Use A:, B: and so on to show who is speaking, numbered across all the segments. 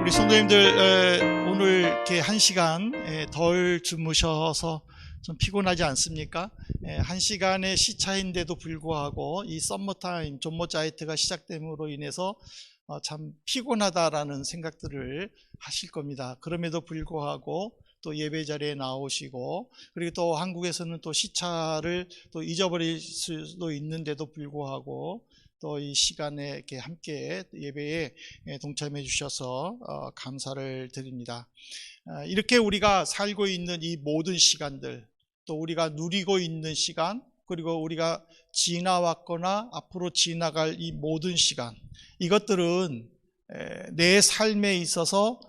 A: 우리 성도님들 오늘 이렇게 한 시간 덜 주무셔서 좀 피곤하지 않습니까? 한 시간의 시차인데도 불구하고 이 썸머타임 존모자이트가 시작됨으로 인해서 참 피곤하다라는 생각들을 하실 겁니다. 그럼에도 불구하고 또 예배 자리에 나오시고, 그리고 또 한국에서는 또 시차를 또 잊어버릴 수도 있는데도 불구하고 또 이 시간에 이렇게 함께 예배에 동참해 주셔서 감사를 드립니다. 이렇게 우리가 살고 있는 이 모든 시간들, 또 우리가 누리고 있는 시간, 그리고 우리가 지나왔거나 앞으로 지나갈 이 모든 시간, 이것들은 내 삶에 있어서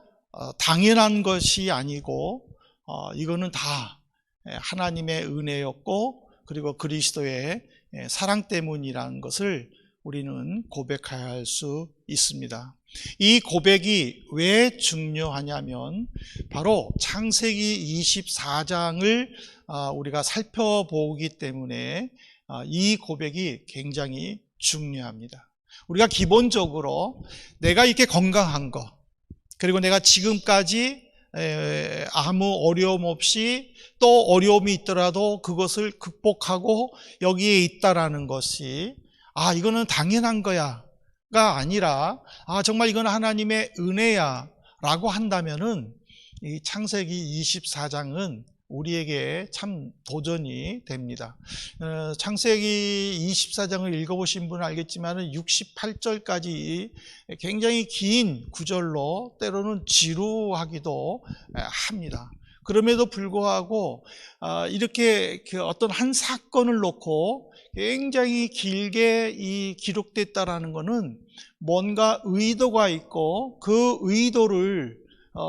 A: 당연한 것이 아니고 이거는 다 하나님의 은혜였고, 그리고 그리스도의 사랑 때문이라는 것을 우리는 고백해야 할 수 있습니다. 이 고백이 왜 중요하냐면 바로 창세기 24장을 우리가 살펴보기 때문에 이 고백이 굉장히 중요합니다. 우리가 기본적으로 내가 이렇게 건강한 거, 그리고 내가 지금까지 아무 어려움 없이, 또 어려움이 있더라도 그것을 극복하고 여기에 있다라는 것이 이거는 당연한 거야 가 아니라 정말 이건 하나님의 은혜야 라고 한다면은 이 창세기 24장은 우리에게 참 도전이 됩니다. 창세기 24장을 읽어보신 분은 알겠지만 68절까지 굉장히 긴 구절로 때로는 지루하기도 합니다. 그럼에도 불구하고 이렇게 어떤 한 사건을 놓고 굉장히 길게 기록됐다라는 것은 뭔가 의도가 있고, 그 의도를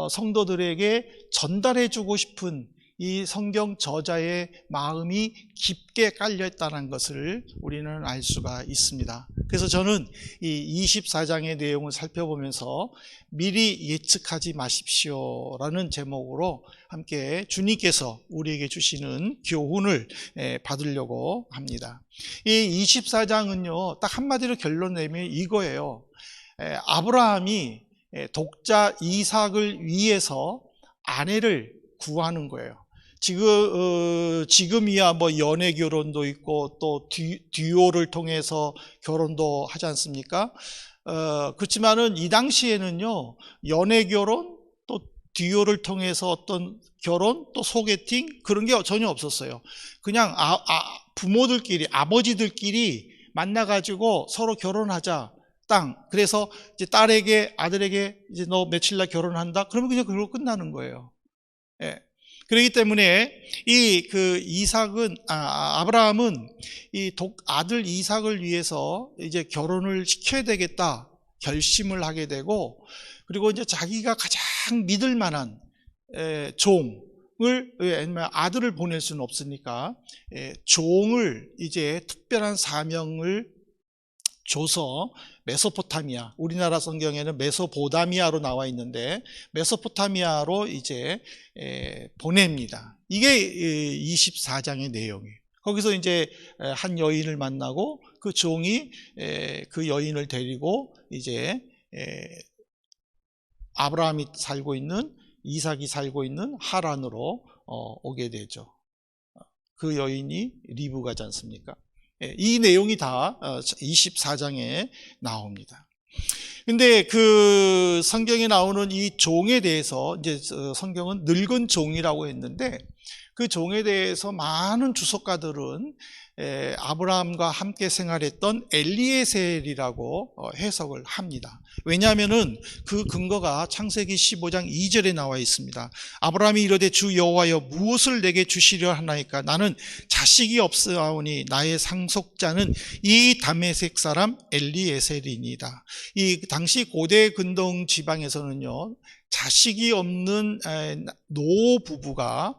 A: 성도들에게 전달해 주고 싶은 이 성경 저자의 마음이 깊게 깔려 있다는 것을 우리는 알 수가 있습니다. 그래서 저는 이 24장의 내용을 살펴보면서 미리 예측하지 마십시오 라는 제목으로 함께 주님께서 우리에게 주시는 교훈을 받으려고 합니다. 이 24장은요, 딱 한마디로 결론 내면 이거예요. 아브라함이 독자 이삭을 위해서 아내를 구하는 거예요. 지금이야 뭐 연애 결혼도 있고 또 듀오를 통해서 결혼도 하지 않습니까? 그렇지만은 이 당시에는요, 연애 결혼 또 듀오를 통해서 어떤 결혼 또 소개팅 그런 게 전혀 없었어요. 그냥 부모들끼리, 아버지들끼리 만나가지고 서로 결혼하자. 그래서 이제 딸에게, 아들에게 이제 너 며칠 날 결혼한다. 그러면 그냥 그걸로 끝나는 거예요. 예. 그렇기 때문에 아브라함은 이 아들 이삭을 위해서 이제 결혼을 시켜야 되겠다 결심을 하게 되고, 그리고 이제 자기가 가장 믿을 만한 종을, 아들을 보낼 수는 없으니까 종을 이제 특별한 사명을 줘서 메소포타미아, 우리나라 성경에는 메소포다미아로 나와 있는데 메소포타미아로 이제 보냅니다. 이게 24장의 내용이에요. 거기서 이제 한 여인을 만나고 그 종이 그 여인을 데리고 이제 아브라함이 살고 있는, 이삭이 살고 있는 하란으로 오게 되죠. 그 여인이 리브가지 않습니까? 이 내용이 다 24장에 나옵니다. 근데 그 성경에 나오는 이 종에 대해서 이제 성경은 늙은 종이라고 했는데, 그 종에 대해서 많은 주석가들은 아브라함과 함께 생활했던 엘리에셀이라고 해석을 합니다. 왜냐하면은 그 근거가 창세기 15장 2절에 나와 있습니다. 아브라함이 이르되 주 여호와여 무엇을 내게 주시려 하나이까? 나는 자식이 없사오니 나의 상속자는 이 다메섹 사람 엘리에셀이니이다. 이 당시 고대 근동 지방에서는요, 자식이 없는 노 부부가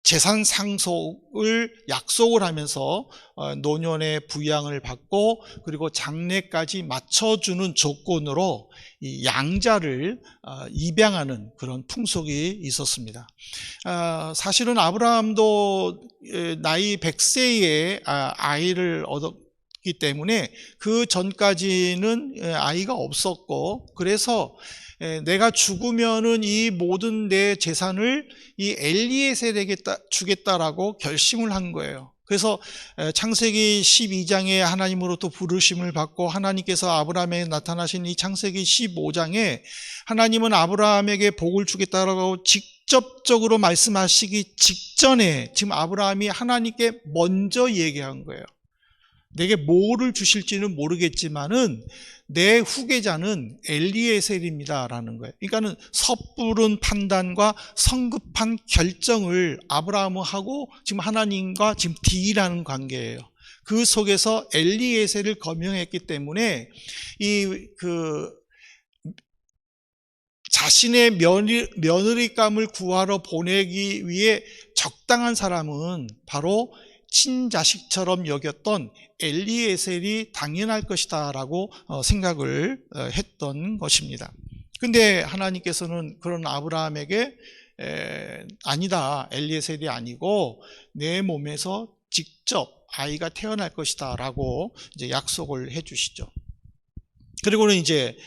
A: 재산 상속을 약속을 하면서 노년의 부양을 받고, 그리고 장례까지 맞춰주는 조건으로 이 양자를 입양하는 그런 풍속이 있었습니다. 사실은 아브라함도 나이 100세에 아이를 기 때문에 그 전까지는 아이가 없었고, 그래서 내가 죽으면은 이 모든 내 재산을 이 엘리에셀에게 주겠다라고 결심을 한 거예요. 그래서 창세기 12장에 하나님으로부터 부르심을 받고 하나님께서 아브라함에게 나타나신 이 창세기 15장에 하나님은 아브라함에게 복을 주겠다라고 직접적으로 말씀하시기 직전에 지금 아브라함이 하나님께 먼저 얘기한 거예요. 내게 뭐를 주실지는 모르겠지만은 내 후계자는 엘리에셀입니다 라는 거예요. 그러니까는 섣부른 판단과 성급한 결정을 아브라함은 하고 지금 하나님과 지금 딜하는 관계예요. 그 속에서 엘리에셀을 거명했기 때문에 자신의 며느리감을 구하러 보내기 위해 적당한 사람은 바로 친자식처럼 여겼던 엘리에셀이 당연할 것이다 라고 생각을 했던 것입니다. 근데 하나님께서는 그런 아브라함에게 아니다, 엘리에셀이 아니고 내 몸에서 직접 아이가 태어날 것이다 라고 이제 약속을 해 주시죠. 그리고는 이제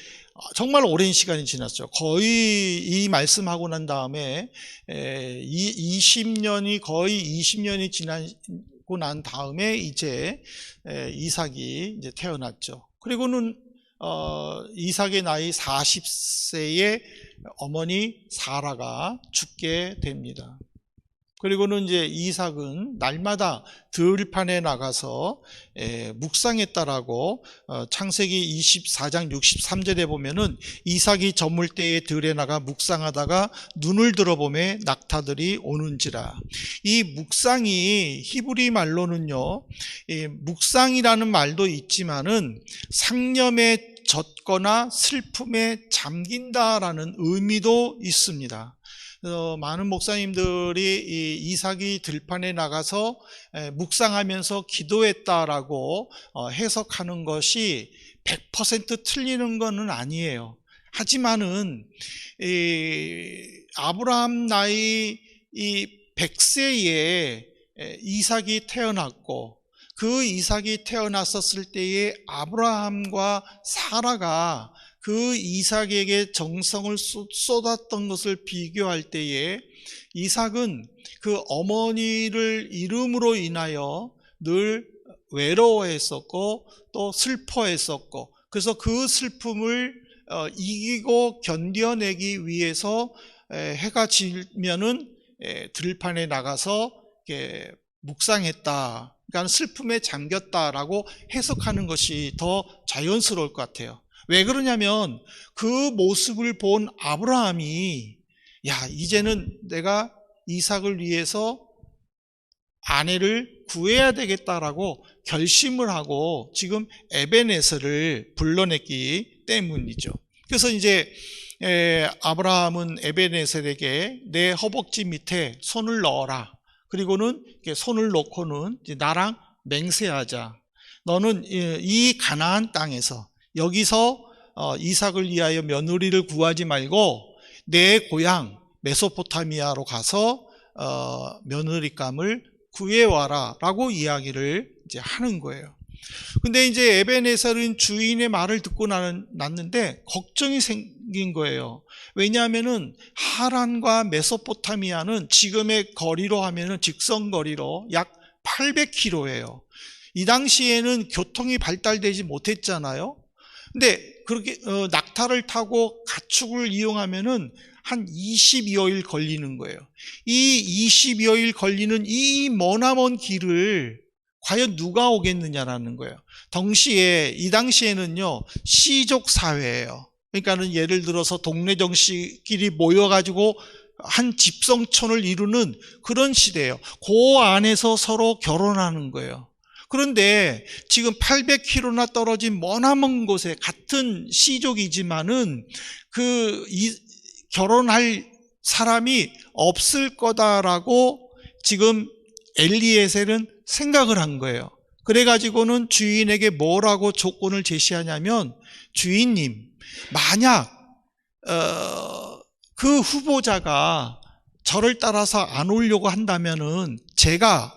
A: 정말 오랜 시간이 지났죠. 거의 이 말씀하고 난 다음에 20년이 지나고 난 다음에 이제 이삭이 이제 태어났죠. 그리고는 이삭의 나이 40세에 어머니 사라가 죽게 됩니다. 그리고는 이제 이삭은 날마다 들판에 나가서 묵상했다라고 창세기 24장 63절에 보면은 이삭이 저물 때에 들에 나가 묵상하다가 눈을 들어보매 낙타들이 오는지라. 이 묵상이 히브리 말로는요, 묵상이라는 말도 있지만은 상념에 젖거나 슬픔에 잠긴다라는 의미도 있습니다. 많은 목사님들이 이삭이 들판에 나가서 묵상하면서 기도했다라고 해석하는 것이 100% 틀리는 것은 아니에요. 하지만은 아브라함 나이 100세에 이삭이 태어났고, 그 이삭이 태어났었을 때에 아브라함과 사라가 그 이삭에게 정성을 쏟았던 것을 비교할 때에 이삭은 그 어머니를 잃음으로 인하여 늘 외로워했었고 또 슬퍼했었고, 그래서 그 슬픔을 이기고 견뎌내기 위해서 해가 지면은 들판에 나가서 묵상했다, 그러니까 슬픔에 잠겼다라고 해석하는 것이 더 자연스러울 것 같아요. 왜 그러냐면 그 모습을 본 아브라함이 이제는 내가 이삭을 위해서 아내를 구해야 되겠다라고 결심을 하고 지금 에베네셀을 불러냈기 때문이죠. 그래서 이제 아브라함은 에베네셀에게 내 허벅지 밑에 손을 넣어라. 그리고는 손을 놓고는 나랑 맹세하자. 너는 이 가나안 땅에서 여기서 이삭을 위하여 며느리를 구하지 말고 내 고향 메소포타미아로 가서 며느리감을 구해와라 라고 이야기를 이제 하는 거예요. 근데 이제 에베네셀은 주인의 말을 듣고 났는데 걱정이 생긴 거예요. 왜냐하면은 하란과 메소포타미아는 지금의 거리로 하면은 직선거리로 약 800km예요. 이 당시에는 교통이 발달되지 못했잖아요. 근데 그렇게 낙타를 타고 가축을 이용하면은 한 20여일 걸리는 거예요. 이 20여일 걸리는 이 머나먼 길을 과연 누가 오겠느냐라는 거예요. 이 당시에는요, 시족 사회예요. 그러니까는 예를 들어서 동네 정씨끼리 모여가지고 한 집성촌을 이루는 그런 시대예요. 그 안에서 서로 결혼하는 거예요. 그런데 지금 800km나 떨어진 머나먼 곳에 같은 시족이지만은 결혼할 사람이 없을 거다라고 지금 엘리에셀은 생각을 한 거예요. 그래가지고는 주인에게 뭐라고 조건을 제시하냐면, 주인님, 만약 그 후보자가 저를 따라서 안 오려고 한다면은 제가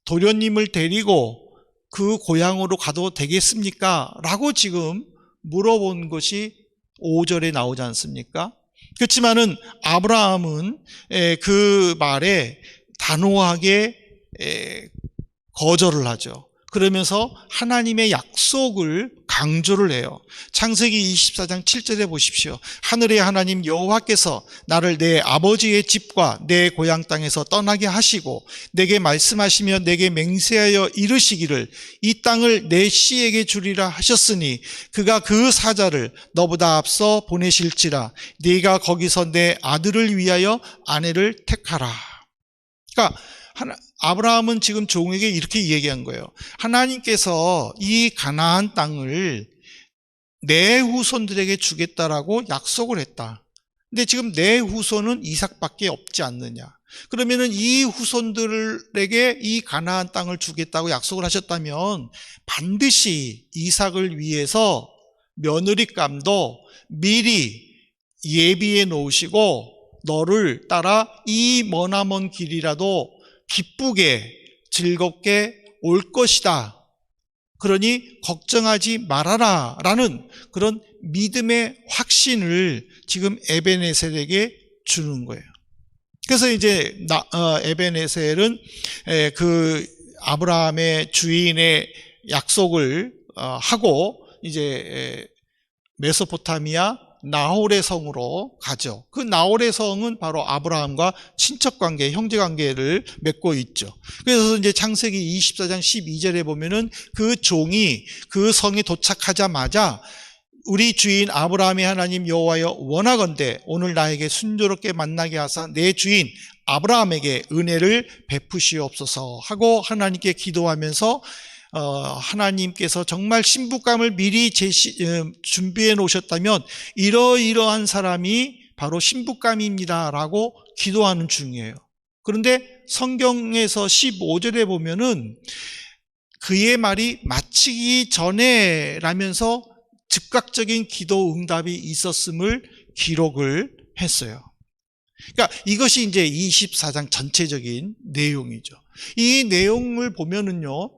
A: 도련님을 데리고 그 고향으로 가도 되겠습니까? 라고 지금 물어본 것이 5절에 나오지 않습니까? 그렇지만은 아브라함은 그 말에 단호하게 거절을 하죠. 그러면서 하나님의 약속을 강조를 해요. 창세기 24장 7절에 보십시오. 하늘의 하나님 여호와께서 나를 내 아버지의 집과 내 고향 땅에서 떠나게 하시고 내게 말씀하시며 내게 맹세하여 이르시기를 이 땅을 내 씨에게 주리라 하셨으니 그가 그 사자를 너보다 앞서 보내실지라 네가 거기서 내 아들을 위하여 아내를 택하라. 그러니까 아브라함은 지금 종에게 이렇게 얘기한 거예요. 하나님께서 이 가나안 땅을 내 후손들에게 주겠다라고 약속을 했다. 근데 지금 내 후손은 이삭밖에 없지 않느냐. 그러면은 이 후손들에게 이 가나안 땅을 주겠다고 약속을 하셨다면 반드시 이삭을 위해서 며느리감도 미리 예비해 놓으시고 너를 따라 이 머나먼 길이라도 기쁘게 즐겁게 올 것이다. 그러니 걱정하지 말아라 라는 그런 믿음의 확신을 지금 에벤에셀에게 주는 거예요. 그래서 이제 에벤에셀은 그 아브라함의 주인의 약속을 하고 이제 메소포타미아 나홀의 성으로 가죠. 그 나홀의 성은 바로 아브라함과 친척관계, 형제관계를 맺고 있죠. 그래서 이제 창세기 24장 12절에 보면은 그 종이 그 성에 도착하자마자 우리 주인 아브라함의 하나님 여호와여 원하건대 오늘 나에게 순조롭게 만나게 하사 내 주인 아브라함에게 은혜를 베푸시옵소서 하고 하나님께 기도하면서 하나님께서 정말 신부감을 미리 준비해 놓으셨다면 이러이러한 사람이 바로 신부감입니다 라고 기도하는 중이에요. 그런데 성경에서 15절에 보면은 그의 말이 마치기 전에 라면서 즉각적인 기도 응답이 있었음을 기록을 했어요. 그러니까 이것이 이제 24장 전체적인 내용이죠. 이 내용을 보면은요,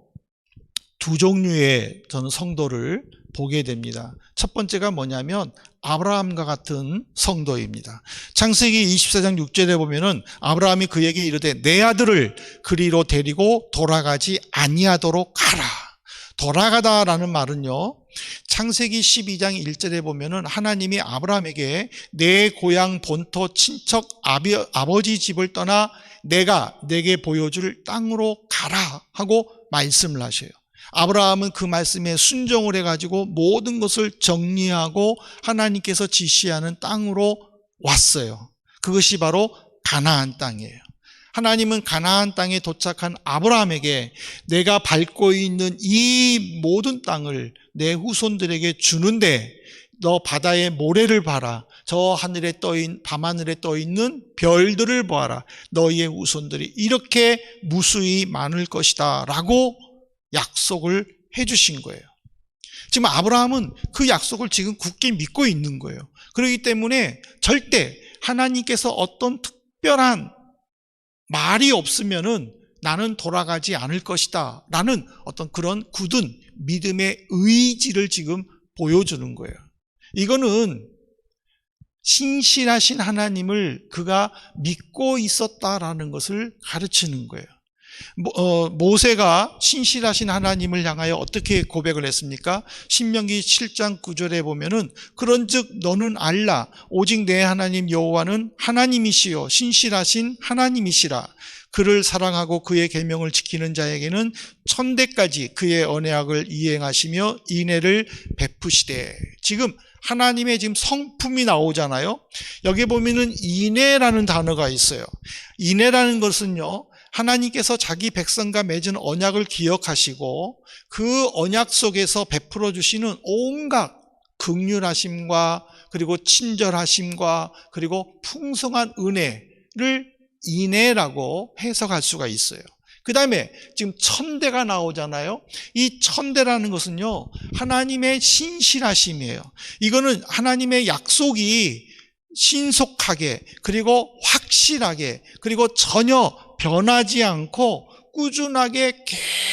A: 두 종류의 저는 성도를 보게 됩니다. 첫 번째가 뭐냐면 아브라함과 같은 성도입니다. 창세기 24장 6절에 보면은 아브라함이 그에게 이르되 내 아들을 그리로 데리고 돌아가지 아니하도록 하라. 돌아가다라는 말은요, 창세기 12장 1절에 보면은 하나님이 아브라함에게 내 고향 본토 친척 아버지 집을 떠나 내가 내게 보여줄 땅으로 가라 하고 말씀을 하셔요. 아브라함은 그 말씀에 순종을 해가지고 모든 것을 정리하고 하나님께서 지시하는 땅으로 왔어요. 그것이 바로 가나안 땅이에요. 하나님은 가나안 땅에 도착한 아브라함에게 내가 밟고 있는 이 모든 땅을 내 후손들에게 주는데 너 바다의 모래를 봐라. 저 하늘에 밤하늘에 떠 있는 별들을 보아라. 너희의 후손들이 이렇게 무수히 많을 것이다 라고 약속을 해주신 거예요. 지금 아브라함은 그 약속을 지금 굳게 믿고 있는 거예요. 그렇기 때문에 절대 하나님께서 어떤 특별한 말이 없으면은 나는 돌아가지 않을 것이다 라는 어떤 그런 굳은 믿음의 의지를 지금 보여주는 거예요. 이거는 신실하신 하나님을 그가 믿고 있었다라는 것을 가르치는 거예요. 모세가 신실하신 하나님을 향하여 어떻게 고백을 했습니까? 신명기 7장 9절에 보면은 그런즉 너는 알라 오직 내 하나님 여호와는 하나님이시요 신실하신 하나님이시라. 그를 사랑하고 그의 계명을 지키는 자에게는 천대까지 그의 언약을 이행하시며 인애를 베푸시되. 지금 하나님의 지금 성품이 나오잖아요. 여기 보면은 인애라는 단어가 있어요. 인애라는 것은요, 하나님께서 자기 백성과 맺은 언약을 기억하시고 그 언약 속에서 베풀어 주시는 온갖 긍휼하심과 그리고 친절하심과 그리고 풍성한 은혜를 인애라고 해석할 수가 있어요. 그 다음에 지금 천대가 나오잖아요. 이 천대라는 것은요, 하나님의 신실하심이에요. 이거는 하나님의 약속이 신속하게 그리고 확실하게 그리고 전혀 변하지 않고 꾸준하게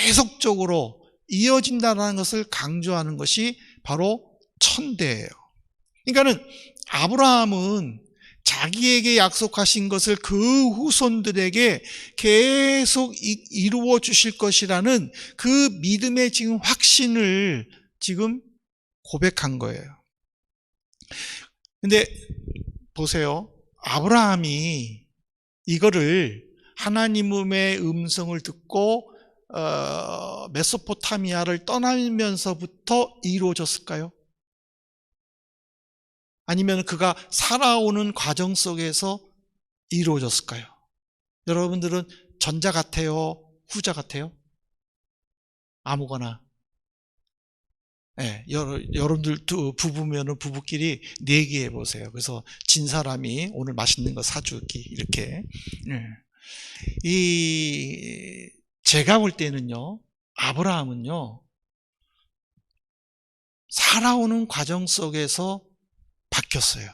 A: 계속적으로 이어진다는 것을 강조하는 것이 바로 천대예요. 그러니까는 아브라함은 자기에게 약속하신 것을 그 후손들에게 계속 이루어 주실 것이라는 그 믿음의 지금 확신을 지금 고백한 거예요. 근데 보세요. 아브라함이 이거를 하나님의 음성을 듣고 메소포타미아를 떠나면서부터 이루어졌을까요? 아니면 그가 살아오는 과정 속에서 이루어졌을까요? 여러분들은 전자 같아요? 후자 같아요? 아무거나. 네, 여러분들 부부면은 부부끼리 내기해 보세요. 그래서 진 사람이 오늘 맛있는 거 사주기 이렇게. 제가 볼 때는요, 아브라함은요, 살아오는 과정 속에서 바뀌었어요.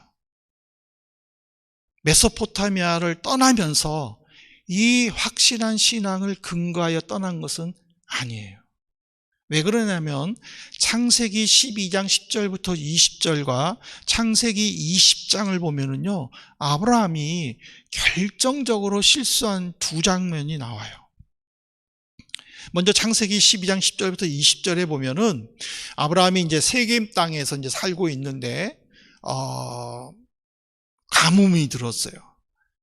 A: 메소포타미아를 떠나면서 이 확실한 신앙을 근거하여 떠난 것은 아니에요. 왜 그러냐면 창세기 12장 10절부터 20절과 창세기 20장을 보면은요, 아브라함이 결정적으로 실수한 두 장면이 나와요. 먼저 창세기 12장 10절부터 20절에 보면은 아브라함이 이제 세겜 땅에서 이제 살고 있는데 가뭄이 들었어요.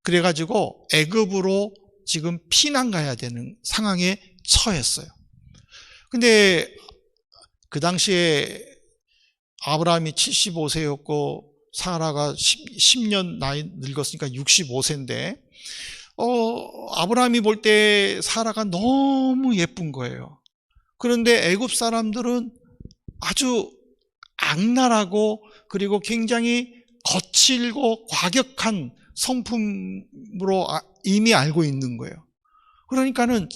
A: 그래가지고 애굽으로 지금 피난 가야 되는 상황에 처했어요. 근데 그 당시에 아브라함이 75세였고 사라가 10년 나이 늙었으니까 65세인데 아브라함이 볼 때 사라가 너무 예쁜 거예요. 그런데 애굽 사람들은 아주 악랄하고 그리고 굉장히 거칠고 과격한 성품으로 이미 알고 있는 거예요. 그러니까는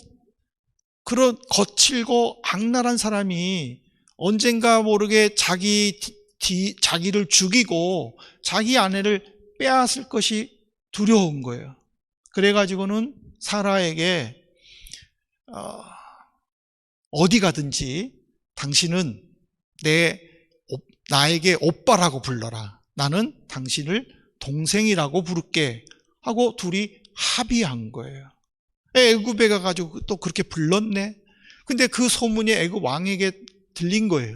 A: 그런 거칠고 악랄한 사람이 언젠가 모르게 자기를 죽이고 자기 아내를 빼앗을 것이 두려운 거예요. 그래가지고는 사라에게 어디 가든지 당신은 나에게 오빠라고 불러라. 나는 당신을 동생이라고 부를게 하고 둘이 합의한 거예요. 애굽에 가가지고 또 그렇게 불렀네. 근데 그 소문이 애굽 왕에게 들린 거예요.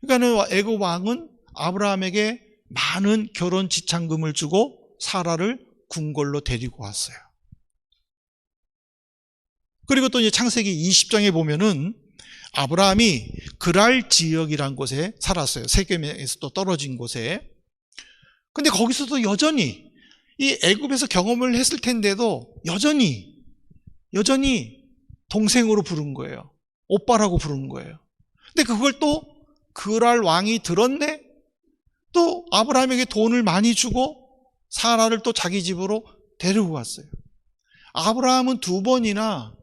A: 그러니까 애굽 왕은 아브라함에게 많은 결혼 지참금을 주고 사라를 궁궐로 데리고 왔어요. 그리고 또 이제 창세기 20장에 보면은 아브라함이 그랄 지역이란 곳에 살았어요. 세겜에서 또 떨어진 곳에. 근데 거기서도 여전히 이 애굽에서 경험을 했을 텐데도 여전히 동생으로 부른 거예요. 오빠라고 부른 거예요. 근데 그걸 또 그랄 왕이 들었네? 또 아브라함에게 돈을 많이 주고 사라를 또 자기 집으로 데리고 갔어요. 아브라함은 두 번이나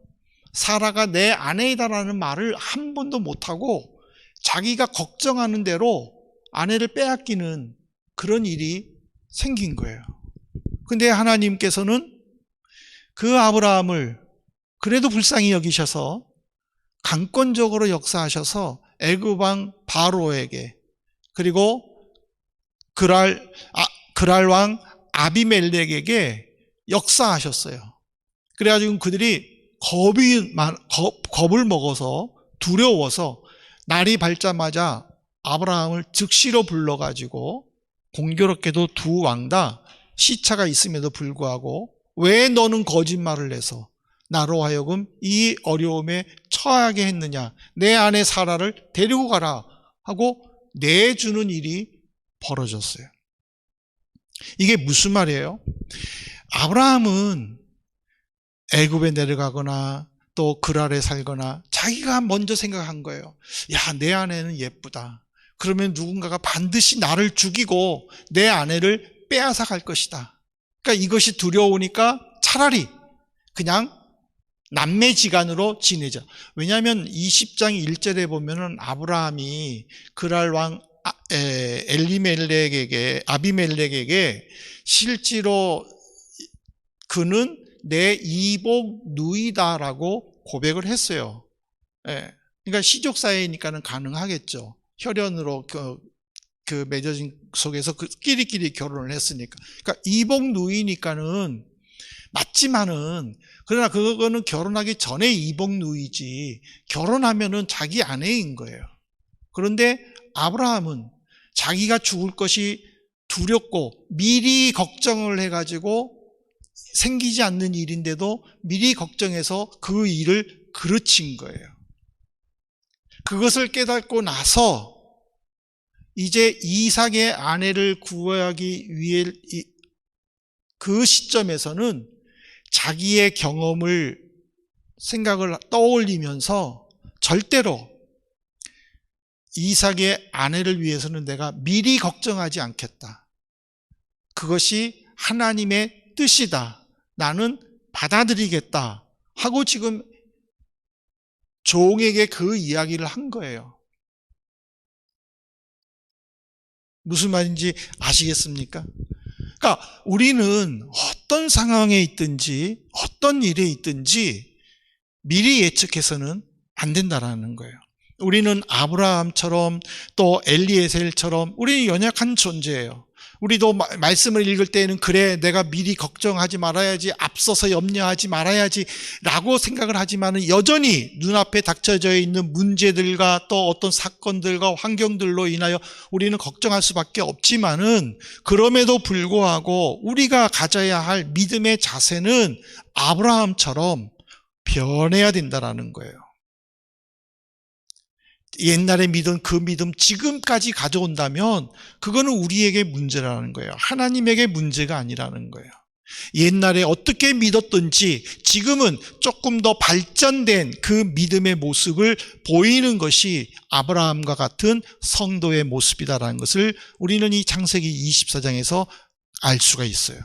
A: 사라가 내 아내이다라는 말을 한 번도 못하고 자기가 걱정하는 대로 아내를 빼앗기는 그런 일이 생긴 거예요. 근데 하나님께서는 그 아브라함을 그래도 불쌍히 여기셔서 강권적으로 역사하셔서 애굽 왕 바로에게 그리고 그랄 왕 아비멜렉에게 역사하셨어요. 그래가지고 그들이 겁을 먹어서 두려워서 날이 밝자마자 아브라함을 즉시로 불러가지고 공교롭게도 두 왕 다 시차가 있음에도 불구하고 왜 너는 거짓말을 해서 나로 하여금 이 어려움에 처하게 했느냐, 내 아내 사라를 데리고 가라 하고 내주는 일이 벌어졌어요. 이게 무슨 말이에요? 아브라함은 애굽에 내려가거나 또 그랄에 살거나 자기가 먼저 생각한 거예요. 야, 내 아내는 예쁘다. 그러면 누군가가 반드시 나를 죽이고 내 아내를 빼앗아 갈 것이다. 그러니까 이것이 두려우니까 차라리 그냥 남매지간으로 지내자. 왜냐하면 20장 1절에 보면은 아브라함이 그랄 왕 아비멜렉에게 실제로 그는 내 이복 누이다라고 고백을 했어요. 예. 그러니까 시족 사회니까는 가능하겠죠. 혈연으로 그 맺어진 속에서 그 끼리끼리 결혼을 했으니까. 그러니까 이복 누이니까는 맞지만은, 그러나 그거는 결혼하기 전에 이복 누이지 결혼하면은 자기 아내인 거예요. 그런데 아브라함은 자기가 죽을 것이 두렵고 미리 걱정을 해가지고 생기지 않는 일인데도 미리 걱정해서 그 일을 그르친 거예요. 그것을 깨닫고 나서 이제 이삭의 아내를 구하기 위해 그 시점에서는 자기의 경험을 생각을 떠올리면서 절대로 이삭의 아내를 위해서는 내가 미리 걱정하지 않겠다. 그것이 하나님의 뜻이다. 나는 받아들이겠다. 하고 지금 종에게 그 이야기를 한 거예요. 무슨 말인지 아시겠습니까? 그러니까 우리는 어떤 상황에 있든지 어떤 일에 있든지 미리 예측해서는 안 된다라는 거예요. 우리는 아브라함처럼 또 엘리에셀처럼 우리는 연약한 존재예요. 우리도 말씀을 읽을 때에는 그래 내가 미리 걱정하지 말아야지, 앞서서 염려하지 말아야지 라고 생각을 하지만 여전히 눈앞에 닥쳐져 있는 문제들과 또 어떤 사건들과 환경들로 인하여 우리는 걱정할 수밖에 없지만은, 그럼에도 불구하고 우리가 가져야 할 믿음의 자세는 아브라함처럼 변해야 된다는 거예요. 옛날에 믿은 그 믿음 지금까지 가져온다면 그거는 우리에게 문제라는 거예요. 하나님에게 문제가 아니라는 거예요. 옛날에 어떻게 믿었든지 지금은 조금 더 발전된 그 믿음의 모습을 보이는 것이 아브라함과 같은 성도의 모습이다라는 것을 우리는 이 창세기 24장에서 알 수가 있어요.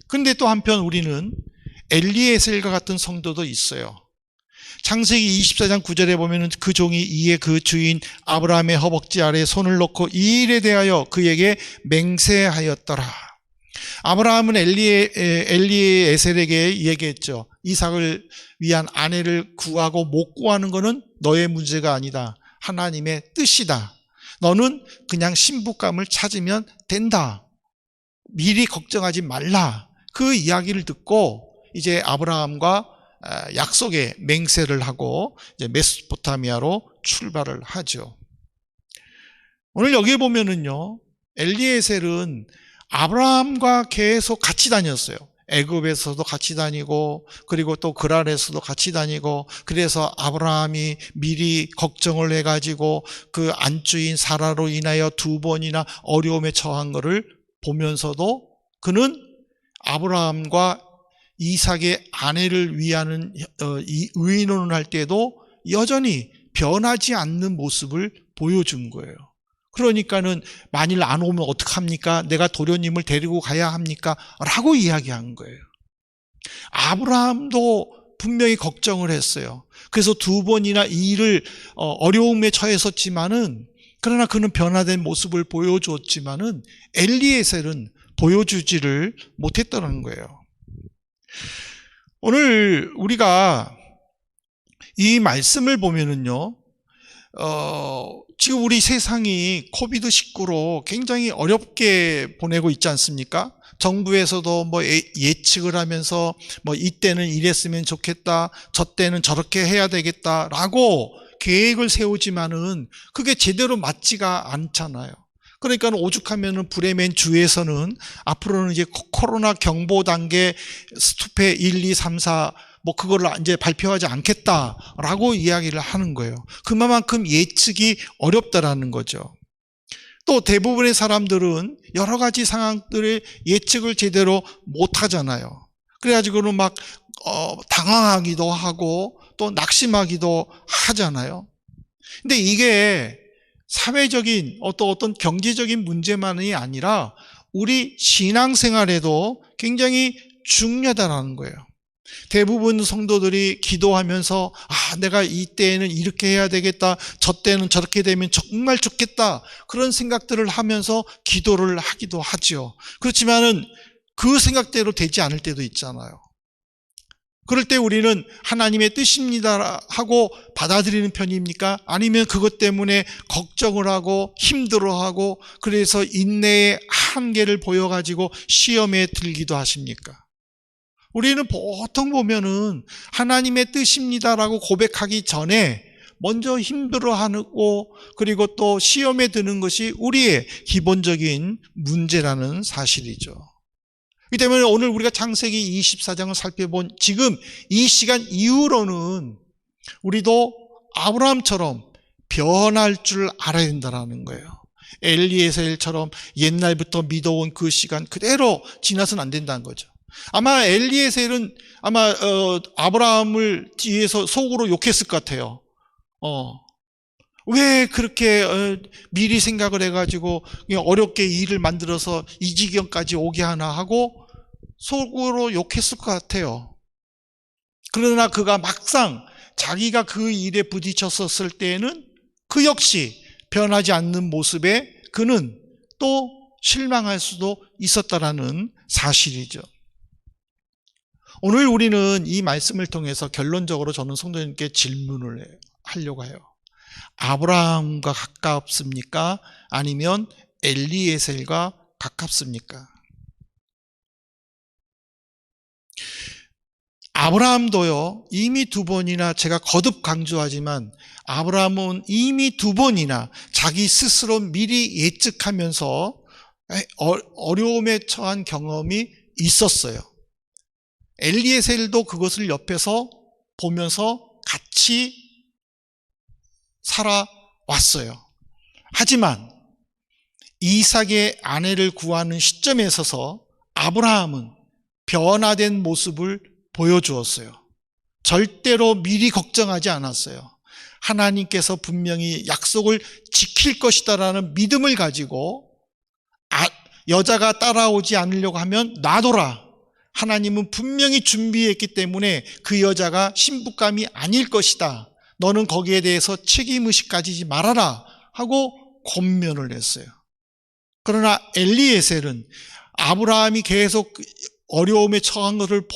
A: 근데 또 한편 우리는 엘리에셀과 같은 성도도 있어요. 창세기 24장 9절에 보면 그 종이 이에 그 주인 아브라함의 허벅지 아래에 손을 놓고 이 일에 대하여 그에게 맹세하였더라. 아브라함은 엘리에셀에게 얘기했죠. 이삭을 위한 아내를 구하고 못 구하는 것은 너의 문제가 아니다. 하나님의 뜻이다. 너는 그냥 신부감을 찾으면 된다. 미리 걱정하지 말라. 그 이야기를 듣고 이제 아브라함과 약속의 맹세를 하고 이제 메소포타미아로 출발을 하죠. 오늘 여기 보면은요, 엘리에셀은 아브라함과 계속 같이 다녔어요. 애굽에서도 같이 다니고 그리고 또 그랄에서도 같이 다니고, 그래서 아브라함이 미리 걱정을 해가지고 그 안주인 사라로 인하여 2번이나 어려움에 처한 것을 보면서도 그는 아브라함과 이삭의 아내를 위하는 의논을 할 때도 여전히 변하지 않는 모습을 보여준 거예요. 그러니까는 만일 안 오면 어떡합니까? 내가 도련님을 데리고 가야 합니까? 라고 이야기한 거예요. 아브라함도 분명히 걱정을 했어요. 그래서 2번이나 이 일을 어려움에 처했었지만은, 그러나 그는 변화된 모습을 보여주었지만은 엘리에셀은 보여주지를 못했다는 거예요. 오늘 우리가 이 말씀을 보면은요, 지금 우리 세상이 코비드19로 굉장히 어렵게 보내고 있지 않습니까? 정부에서도 뭐 예측을 하면서 뭐 이때는 이랬으면 좋겠다, 저 때는 저렇게 해야 되겠다라고 계획을 세우지만은 그게 제대로 맞지가 않잖아요. 그러니까 오죽하면은 브레멘 주에서는 앞으로는 이제 코로나 경보 단계 스투페 1, 2, 3, 4 뭐 그거를 이제 발표하지 않겠다라고 이야기를 하는 거예요. 그만큼 예측이 어렵다라는 거죠. 또 대부분의 사람들은 여러 가지 상황들의 예측을 제대로 못 하잖아요. 그래가지고는 막 당황하기도 하고 또 낙심하기도 하잖아요. 근데 이게 사회적인 어떤 경제적인 문제만이 아니라 우리 신앙생활에도 굉장히 중요하다는 거예요. 대부분 성도들이 기도하면서 내가 이때에는 이렇게 해야 되겠다, 저 때는 저렇게 되면 정말 좋겠다, 그런 생각들을 하면서 기도를 하기도 하죠. 그렇지만은 그 생각대로 되지 않을 때도 있잖아요. 그럴 때 우리는 하나님의 뜻입니다 하고 받아들이는 편입니까? 아니면 그것 때문에 걱정을 하고 힘들어하고 그래서 인내의 한계를 보여가지고 시험에 들기도 하십니까? 우리는 보통 보면은 하나님의 뜻입니다라고 고백하기 전에 먼저 힘들어하고 그리고 또 시험에 드는 것이 우리의 기본적인 문제라는 사실이죠. 그렇기 때문에 오늘 우리가 창세기 24장을 살펴본 지금 이 시간 이후로는 우리도 아브라함처럼 변할 줄 알아야 된다는 거예요. 엘리에셀처럼 옛날부터 믿어온 그 시간 그대로 지나서는 안 된다는 거죠. 아마 엘리에셀은 아마 아브라함을 뒤에서 속으로 욕했을 것 같아요. 왜 그렇게 미리 생각을 해가지고 어렵게 일을 만들어서 이 지경까지 오게 하나 하고 속으로 욕했을 것 같아요. 그러나 그가 막상 자기가 그 일에 부딪혔었을 때에는 그 역시 변하지 않는 모습에 그는 또 실망할 수도 있었다라는 사실이죠. 오늘 우리는 이 말씀을 통해서 결론적으로 저는 성도님께 질문을 하려고 해요. 아브라함과 가깝습니까? 아니면 엘리에셀과 가깝습니까? 아브라함도요, 이미 2번이나 제가 거듭 강조하지만 아브라함은 이미 2번이나 자기 스스로 미리 예측하면서 어려움에 처한 경험이 있었어요. 엘리에셀도 그것을 옆에서 보면서 같이 살아왔어요. 하지만 이삭의 아내를 구하는 시점에 있어서 아브라함은 변화된 모습을 보여주었어요. 절대로 미리 걱정하지 않았어요. 하나님께서 분명히 약속을 지킬 것이다라는 믿음을 가지고 여자가 따라오지 않으려고 하면 놔둬라. 하나님은 분명히 준비했기 때문에 그 여자가 신부감이 아닐 것이다. 너는 거기에 대해서 책임의식 가지지 말아라 하고 권면을 했어요. 그러나 엘리에셀은 아브라함이 계속 어려움에 처한 것을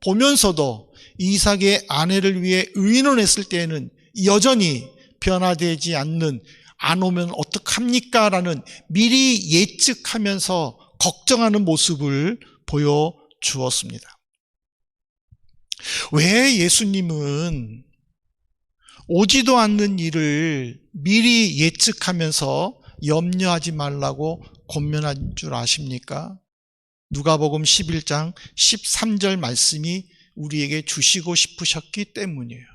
A: 보면서도 이삭의 아내를 위해 의논했을 때에는 여전히 변화되지 않는, 안 오면 어떡합니까? 라는 미리 예측하면서 걱정하는 모습을 보여주었습니다. 왜 예수님은 오지도 않는 일을 미리 예측하면서 염려하지 말라고 권면한 줄 아십니까? 누가복음 11장 13절 말씀이 우리에게 주시고 싶으셨기 때문이에요.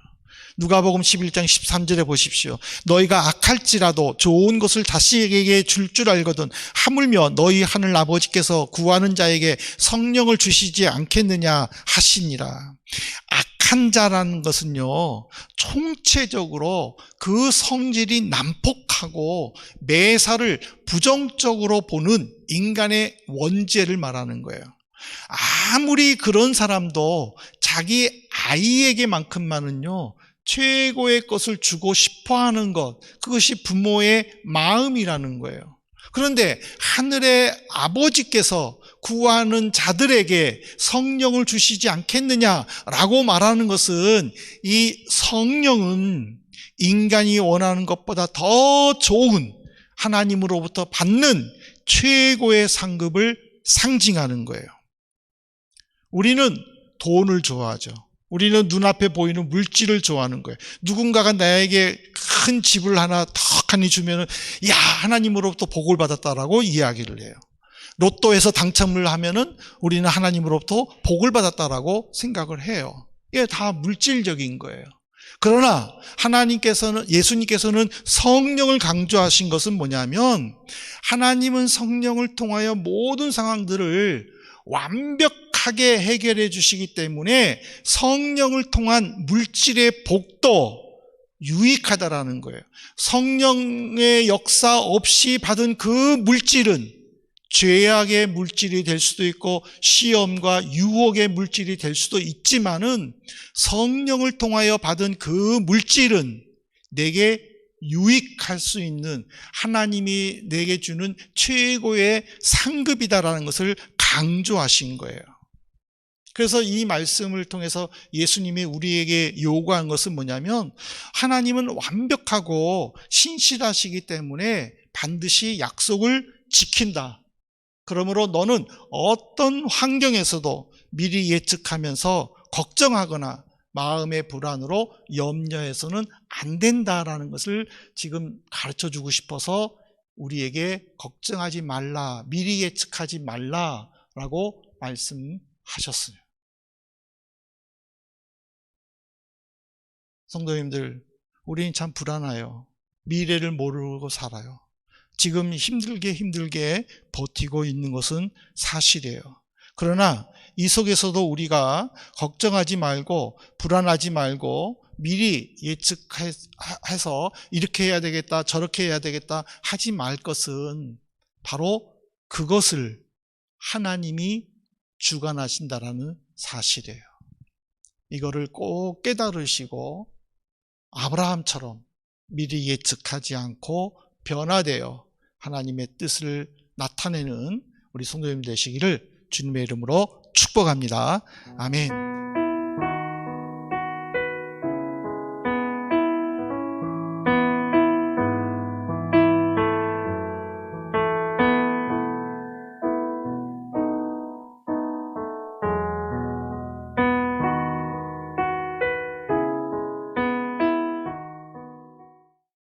A: 누가복음 11장 13절에 보십시오. 너희가 악할지라도 좋은 것을 자식에게 줄 알거든 하물며 너희 하늘 아버지께서 구하는 자에게 성령을 주시지 않겠느냐 하시니라. 악한 자라는 것은요, 총체적으로 그 성질이 난폭하고 매사를 부정적으로 보는 인간의 원죄를 말하는 거예요. 아무리 그런 사람도 자기 아이에게만큼만은요, 최고의 것을 주고 싶어 하는 것, 그것이 부모의 마음이라는 거예요. 그런데 하늘의 아버지께서 구하는 자들에게 성령을 주시지 않겠느냐라고 말하는 것은 이 성령은 인간이 원하는 것보다 더 좋은 하나님으로부터 받는 최고의 상급을 상징하는 거예요. 우리는 돈을 좋아하죠. 우리는 눈앞에 보이는 물질을 좋아하는 거예요. 누군가가 나에게 큰 집을 하나 턱하니 주면은, 야, 하나님으로부터 복을 받았다라고 이야기를 해요. 로또에서 당첨을 하면은 우리는 하나님으로부터 복을 받았다라고 생각을 해요. 이게 다 물질적인 거예요. 그러나 예수님께서는 성령을 강조하신 것은 뭐냐면, 하나님은 성령을 통하여 모든 상황들을 완벽하게 해결해 주시기 때문에 성령을 통한 물질의 복도 유익하다라는 거예요. 성령의 역사 없이 받은 그 물질은 죄악의 물질이 될 수도 있고 시험과 유혹의 물질이 될 수도 있지만은, 성령을 통하여 받은 그 물질은 내게 유익할 수 있는 하나님이 내게 주는 최고의 상급이다라는 것을 강조하신 거예요. 그래서 이 말씀을 통해서 예수님이 우리에게 요구한 것은 뭐냐면, 하나님은 완벽하고 신실하시기 때문에 반드시 약속을 지킨다. 그러므로 너는 어떤 환경에서도 미리 예측하면서 걱정하거나 마음의 불안으로 염려해서는 안 된다라는 것을 지금 가르쳐주고 싶어서 우리에게 걱정하지 말라, 미리 예측하지 말라라고 말씀하셨어요. 성도님들, 우리는 참 불안해요. 미래를 모르고 살아요. 지금 힘들게 버티고 있는 것은 사실이에요. 그러나 이 속에서도 우리가 걱정하지 말고 불안하지 말고 미리 예측해서 이렇게 해야 되겠다, 저렇게 해야 되겠다 하지 말 것은 바로 그것을 하나님이 주관하신다라는 사실이에요. 이거를 꼭 깨달으시고 아브라함처럼 미리 예측하지 않고 변화되어 하나님의 뜻을 나타내는 우리 성도님 되시기를 주님의 이름으로 축복합니다. 아멘.